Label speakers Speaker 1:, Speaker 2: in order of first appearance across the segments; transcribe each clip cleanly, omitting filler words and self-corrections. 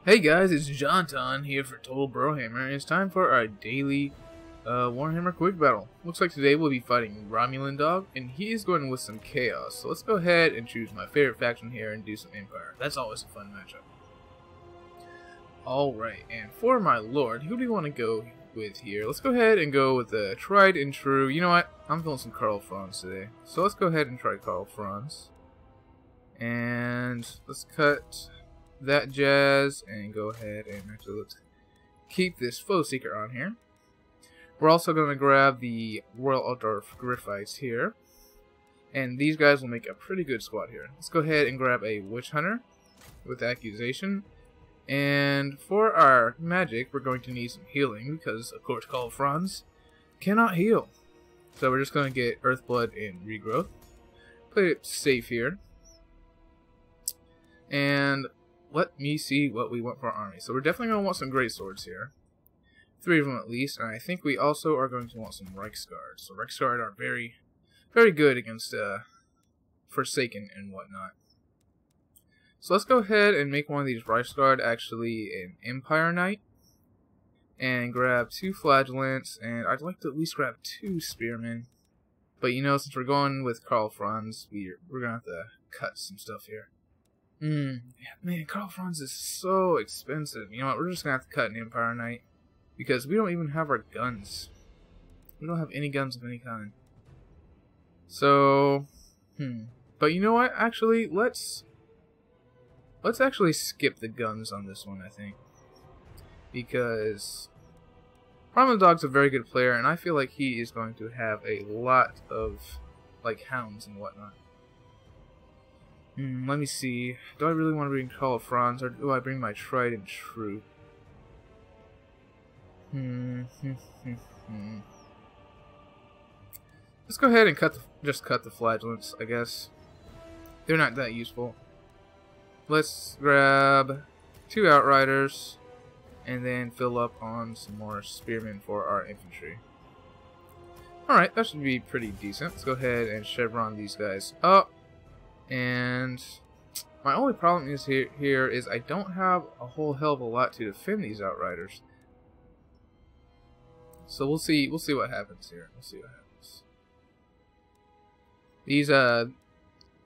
Speaker 1: Hey guys, it's Jonton here for Total Brohammer, and it's time for our daily Warhammer quick battle. Looks like today we'll be fighting Romulan Dog, and he is going with some chaos. So let's go ahead and choose my favorite faction here and do some Empire. That's always a fun matchup. Alright, and for my lord, who do we want to go with here? Let's go ahead and go with the tried and true. You know what? I'm feeling some Karl Franz today. So let's go ahead and try Karl Franz. And let's cut that jazz and go ahead and actually let's keep this Foe Seeker on here. We're also going to grab the Royal Outdoor Griffites here, and these guys will make a pretty good squad here. Let's go ahead and grab a Witch Hunter with Accusation, and for our magic we're going to need some healing because of course Karl Franz cannot heal, so we're just going to get Earthblood and Regrowth. Play it safe here, and let me see what we want for our army. So we're definitely going to want some great swords here. 3 of them at least. And I think we also are going to want some Reichsguard. So Reichsguard are very, very good against Forsaken and whatnot. So let's go ahead and make one of these Reichsguard actually an Empire Knight. And grab 2 Flagellants. And I'd like to at least grab 2 Spearmen. But you know, since we're going with Karl Franz, we're going to have to cut some stuff here. Man, Karl Franz is so expensive. You know what, we're just gonna have to cut an Empire Knight because we don't even have our guns. We don't have any guns of any kind. So, but you know what? Actually, let's actually skip the guns on this one, I think, because Romulan Dog's a very good player, and I feel like he is going to have a lot of like hounds and whatnot. Let me see. Do I really want to bring Karl Franz, or do I bring my tried and true? Let's go ahead and just cut the Flagellants, I guess. They're not that useful. Let's grab 2 Outriders, and then fill up on some more Spearmen for our infantry. Alright, that should be pretty decent. Let's go ahead and chevron these guys up. And my only problem is here is I don't have a whole hell of a lot to defend these Outriders. So we'll see what happens here. We'll see what happens. These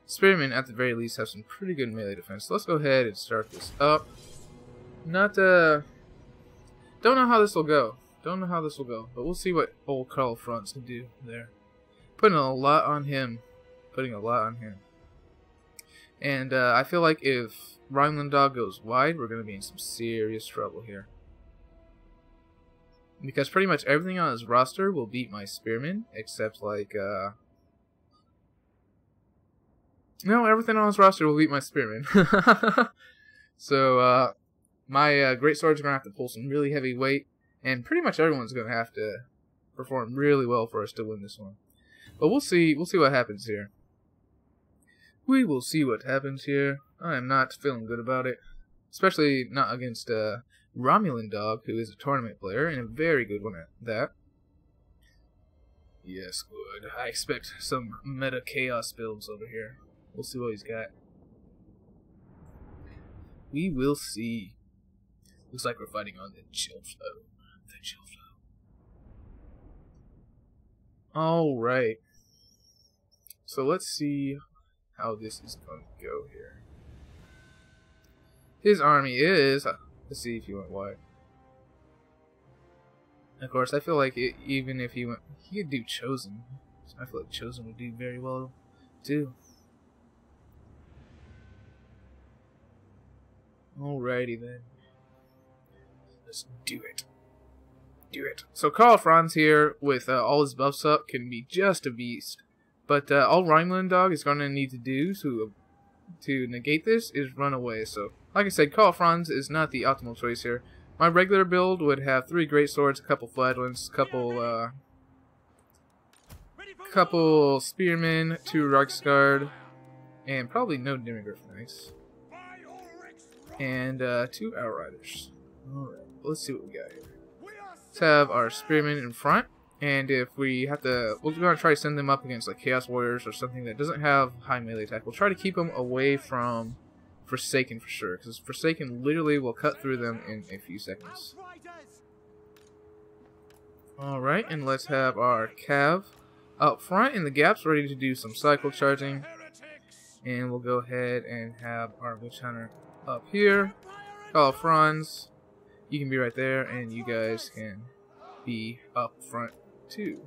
Speaker 1: Spearmen at the very least have some pretty good melee defense. So let's go ahead and start this up. Don't know how this will go. Don't know how this will go, but we'll see what old Karl Franz can do there. Putting a lot on him. And I feel like if Romulan Dog goes wide, we're going to be in some serious trouble here. Because pretty much everything on his roster will beat my Spearmen, except like, no, everything on his roster will beat my Spearmen. So, my Great Swords are going to have to pull some really heavy weight, and pretty much everyone's going to have to perform really well for us to win this one. But we'll see what happens here. We will see what happens here. I am not feeling good about it. Especially not against Romulan Dog, who is a tournament player, and a very good one at that. Yes, good. I expect some meta chaos builds over here. We'll see what he's got. We will see. Looks like we're fighting on the chill flow. Alright. So let's see how this is going to go here. His army is, let's see if he went wide. Of course, I feel like even if he went, he could do Chosen. I feel like Chosen would do very well too. Alrighty then. Let's do it. So Karl Franz here with all his buffs up can be just a beast. But all Romulan Dog is going to need to do to negate this is run away. So, like I said, Karl Franz is not the optimal choice here. My regular build would have 3 Great Swords, a couple Flagellants, couple Spearmen, 2 Reichsguard, and probably no Demigryph Knights, and 2 Outriders. Alright, let's see what we got here. Let's have our Spearmen in front. And if we have to, we're going to try to send them up against like Chaos Warriors or something that doesn't have high melee attack. We'll try to keep them away from Forsaken for sure, because Forsaken literally will cut through them in a few seconds. Alright, and let's have our Cav up front in the gaps ready to do some cycle charging. And we'll go ahead and have our Witch Hunter up here. Karl, Franz, you can be right there, and you guys can be up front too.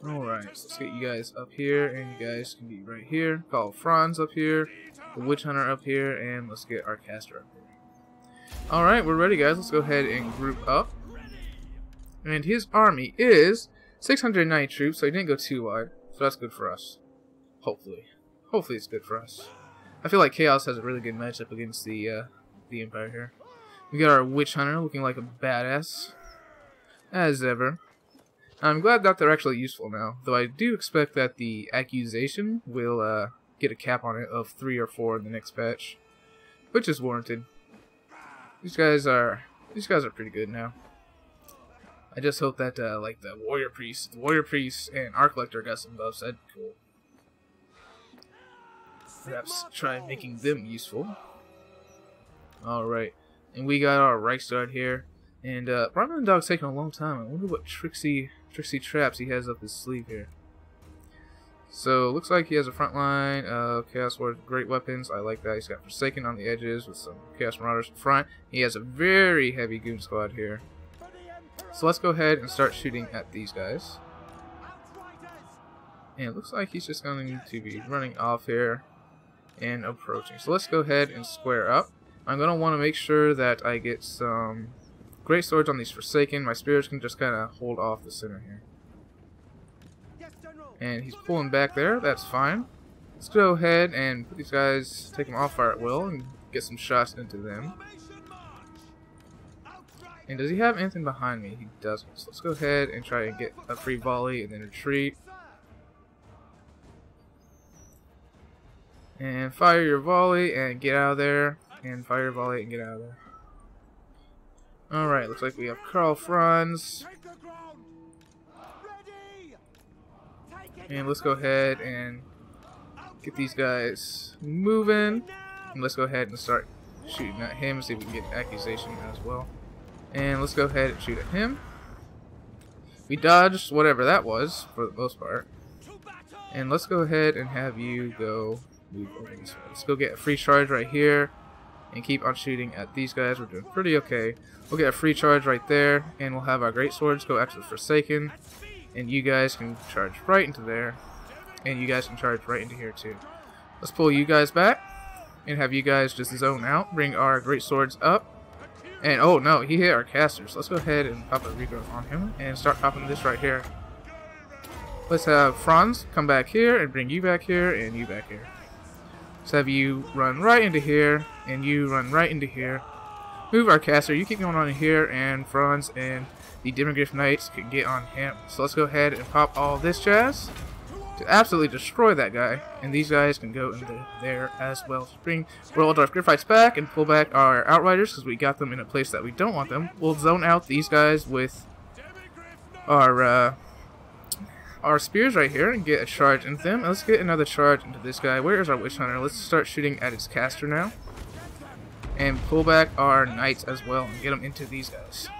Speaker 1: Alright, so let's get you guys up here, and you guys can be right here. Karl, Franz up here, the Witch Hunter up here, and let's get our caster up here. Alright, we're ready, guys. Let's go ahead and group up. And his army is 690 troops, so he didn't go too wide, so that's good for us. Hopefully. Hopefully it's good for us. I feel like Chaos has a really good matchup against the Empire here. We got our Witch Hunter looking like a badass, as ever. I'm glad that they're actually useful now, though I do expect that the Accusation will get a cap on it of 3 or 4 in the next patch, which is warranted. These guys are pretty good now. I just hope that like the Warrior Priest and Arc Collector got some buffs. That'd be cool. Perhaps try making them useful. Alright, and we got our Reichsguard here. And Brohammer Dog's taking a long time. I wonder what tricksy traps he has up his sleeve here. So, looks like he has a front line of Chaos Warriors with great weapons. I like that. He's got Forsaken on the edges with some Chaos Marauders in front. He has a very heavy Goon Squad here. So let's go ahead and start shooting at these guys. And it looks like he's just going to be running off here and approaching. So let's go ahead and square up. I'm going to want to make sure that I get some great swords on these Forsaken. My spears can just kind of hold off the center here. And he's pulling back there. That's fine. Let's go ahead and put these guys, take them off fire at will, and get some shots into them. And does he have anything behind me? He doesn't. So let's go ahead and try and get a free volley and then retreat. And fire your volley and get out of there. And fire your volley and get out of there. Alright, looks like we have Karl, Franz. And let's go ahead and get these guys moving. And let's go ahead and start shooting at him. See if we can get an accusation as well. And let's go ahead and shoot at him. We dodged whatever that was for the most part. And let's go ahead and have you go move over this way. Let's go get a free charge right here and keep on shooting at these guys. We're doing pretty okay. We'll get a free charge right there, and we'll have our great swords go after the Forsaken. And you guys can charge right into there. And you guys can charge right into here too. Let's pull you guys back and have you guys just zone out. Bring our great swords up. And oh no, he hit our casters. Let's go ahead and pop a regrowth on him and start popping this right here. Let's have Franz come back here and bring you back here and you back here. Let's have you run right into here and you run right into here. Move our caster. You keep going on in here, and Franz and the Demogryph Knights can get on him. So let's go ahead and pop all this jazz to absolutely destroy that guy, and these guys can go into there as well. So bring Royal Darth Griffites back and pull back our Outriders because we got them in a place that we don't want them. We'll zone out these guys with our spears right here and get a charge into them. Let's get another charge into this guy. Where is our Witch Hunter? Let's start shooting at his caster now. And pull back our Knights as well and get them into these guys.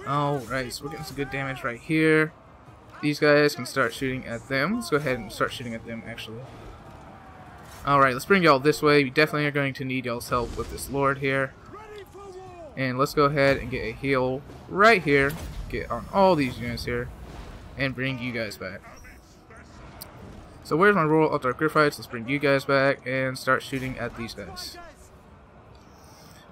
Speaker 1: Alright, so we're getting some good damage right here. These guys can start shooting at them. Let's go ahead and start shooting at them actually. Alright, let's bring y'all this way. We definitely are going to need y'all's help with this Lord here. And let's go ahead and get a heal right here. Get on all these units here. And bring you guys back. So where's my Royal Darth Griffites? Let's bring you guys back and start shooting at these guys.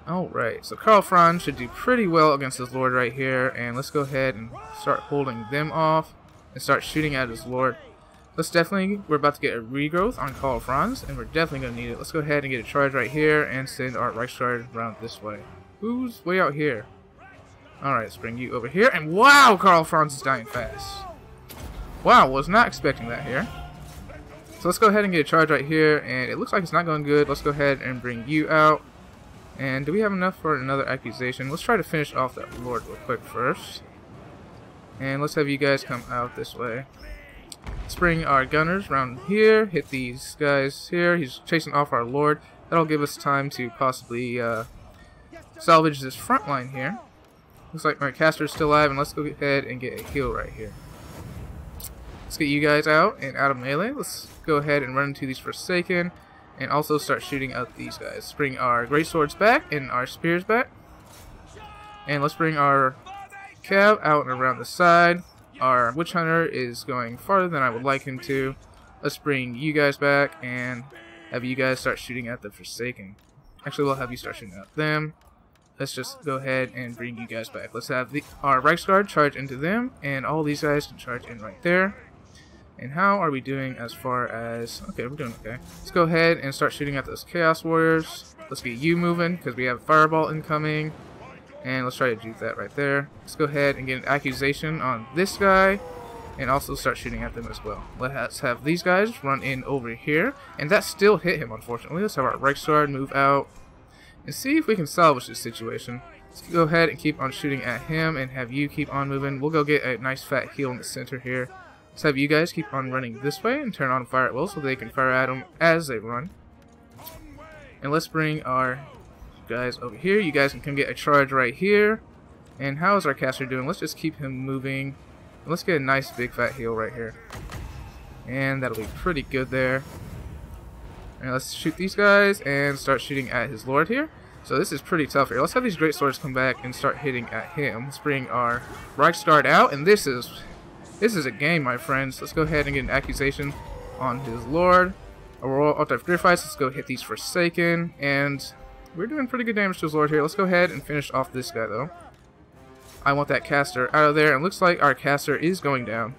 Speaker 1: Alright, so Karl, Franz should do pretty well against this Lord right here. And let's go ahead and start holding them off and start shooting at his Lord. We're about to get a regrowth on Karl, Franz, and we're definitely going to need it. Let's go ahead and get a charge right here and send our Reichsguard around this way. Who's way out here? Alright, let's bring you over here. And wow, Karl, Franz is dying fast. Wow, was not expecting that here. So let's go ahead and get a charge right here, and it looks like it's not going good. Let's go ahead and bring you out. And do we have enough for another accusation? Let's try to finish off that Lord real quick first. And let's have you guys come out this way. Let's bring our gunners around here, hit these guys here. He's chasing off our lord. That'll give us time to possibly salvage this front line here. Looks like my caster's still alive, and let's go ahead and get a heal right here. Let's get you guys out and out of melee. Let's go ahead and run into these Forsaken and also start shooting out these guys. Let's bring our great swords back and our spears back. And let's bring our cav out and around the side. Our witch hunter is going farther than I would like him to. Let's bring you guys back and have you guys start shooting at the Forsaken. Actually, we'll have you start shooting at them. Let's just go ahead and bring you guys back. Let's have our Reichsguard charge into them, and all these guys can charge in right there. And how are we doing as far as... Okay, we're doing okay. Let's go ahead and start shooting at those Chaos Warriors. Let's get you moving, because we have Fireball incoming. And let's try to juke that right there. Let's go ahead and get an accusation on this guy, and also start shooting at them as well. Let's have these guys run in over here, and that still hit him, unfortunately. Let's have our Reichsguard move out, and see if we can salvage this situation. Let's go ahead and keep on shooting at him, and have you keep on moving. We'll go get a nice fat heal in the center here. Let's have you guys keep on running this way and turn on fire at will so they can fire at them as they run. And let's bring our guys over here. You guys can come get a charge right here. And how is our caster doing? Let's just keep him moving. And let's get a nice big fat heal right here. And that'll be pretty good there. And let's shoot these guys and start shooting at his lord here. So this is pretty tough here. Let's have these great swords come back and start hitting at him. Let's bring our Reichsguard out, and this is a game, my friends. Let's go ahead and get an accusation on his lord. A royal altar of Griffiths. Let's go hit these Forsaken, and we're doing pretty good damage to his lord here. Let's go ahead and finish off this guy though. I want that caster out of there, and it looks like our caster is going down.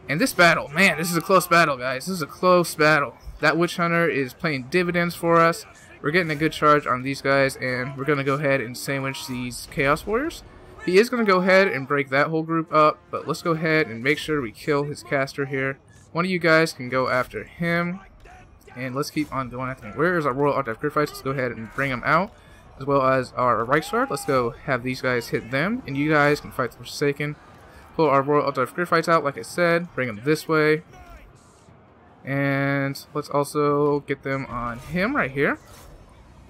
Speaker 1: And this battle, man, this is a close battle, guys. This is a close battle. That witch hunter is playing dividends for us. We're getting a good charge on these guys, and we're going to go ahead and sandwich these Chaos Warriors. He is going to go ahead and break that whole group up, but let's go ahead and make sure we kill his caster here. One of you guys can go after him, and let's keep on going after him. Where is our Royal Altar of Griffiths? Let's go ahead and bring him out, as well as our Reichsguard. Let's go have these guys hit them, and you guys can fight the Forsaken. Pull our Royal Altar of Griffiths out, like I said, bring them this way. And let's also get them on him right here.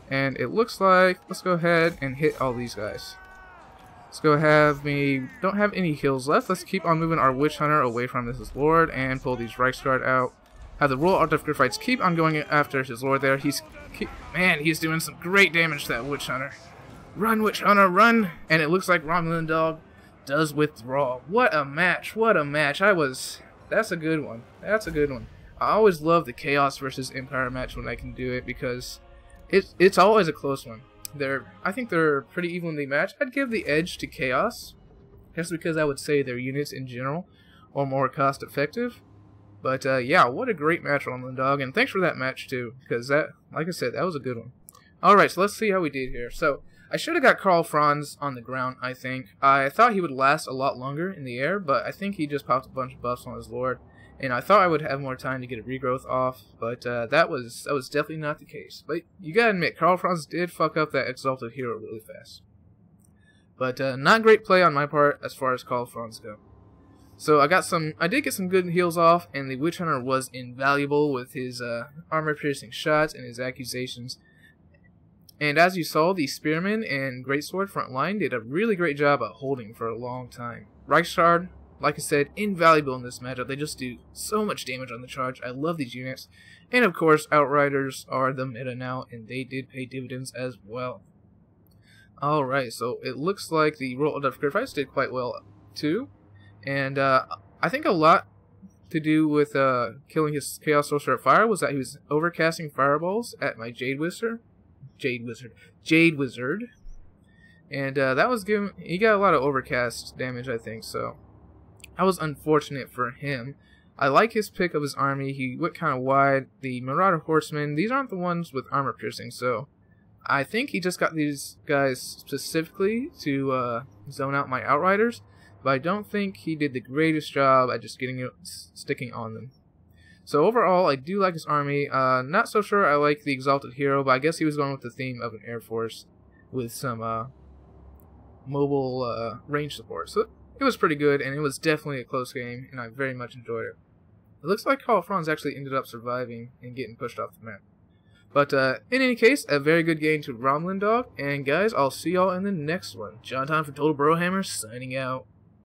Speaker 1: And it looks like, let's go ahead and hit all these guys. Let's go don't have any heals left. Let's keep on moving our Witch Hunter away from his lord and pull these Reichsguard out. Have the Royal Altar of Griffiths keep on going after his lord there. He's doing some great damage to that Witch Hunter. Run, Witch Hunter, run! And it looks like Romulan Dog does withdraw. What a match, what a match. That's a good one. That's a good one. I always love the Chaos versus Empire match when I can do it, because it's always a close one. I think they're pretty evenly matched. I'd give the edge to Chaos, just because I would say their units in general are more cost effective. But yeah, what a great match, Romulan Dog, and thanks for that match too, because that, like I said, that was a good one. Alright, so let's see how we did here. So, I should have got Karl Franz on the ground, I think. I thought he would last a lot longer in the air, but I think he just popped a bunch of buffs on his lord. And I thought I would have more time to get a regrowth off, but that was definitely not the case. But you gotta admit, Karl Franz did fuck up that Exalted Hero really fast. But not great play on my part as far as Karl Franz go. So I did get some good heals off, and the Witch Hunter was invaluable with his armor-piercing shots and his accusations. And as you saw, the Spearmen and Greatsword front line did a really great job at holding for a long time. Reichsguard, like I said, invaluable in this matchup. They just do so much damage on the charge. I love these units. And of course, Outriders are the meta now, and they did pay dividends as well. Alright, so it looks like the Royal Altar of Griffiths did quite well too. And I think a lot to do with killing his Chaos Sorcerer at Fire was that he was overcasting fireballs at my Jade Wizard. And that was he got a lot of overcast damage, I think, so that was unfortunate for him. I like his pick of his army. He went kind of wide. The Marauder Horsemen, these aren't the ones with armor piercing, so I think he just got these guys specifically to zone out my Outriders, but I don't think he did the greatest job at just sticking on them. So overall, I do like his army. Not so sure I like the Exalted Hero, but I guess he was going with the theme of an Air Force with some mobile range support. So it was pretty good, and it was definitely a close game, and I very much enjoyed it. It looks like Karl Franz actually ended up surviving and getting pushed off the map. But in any case, a very good game to Romlin Dog. And guys, I'll see y'all in the next one. John Time for Total Brohammer, signing out.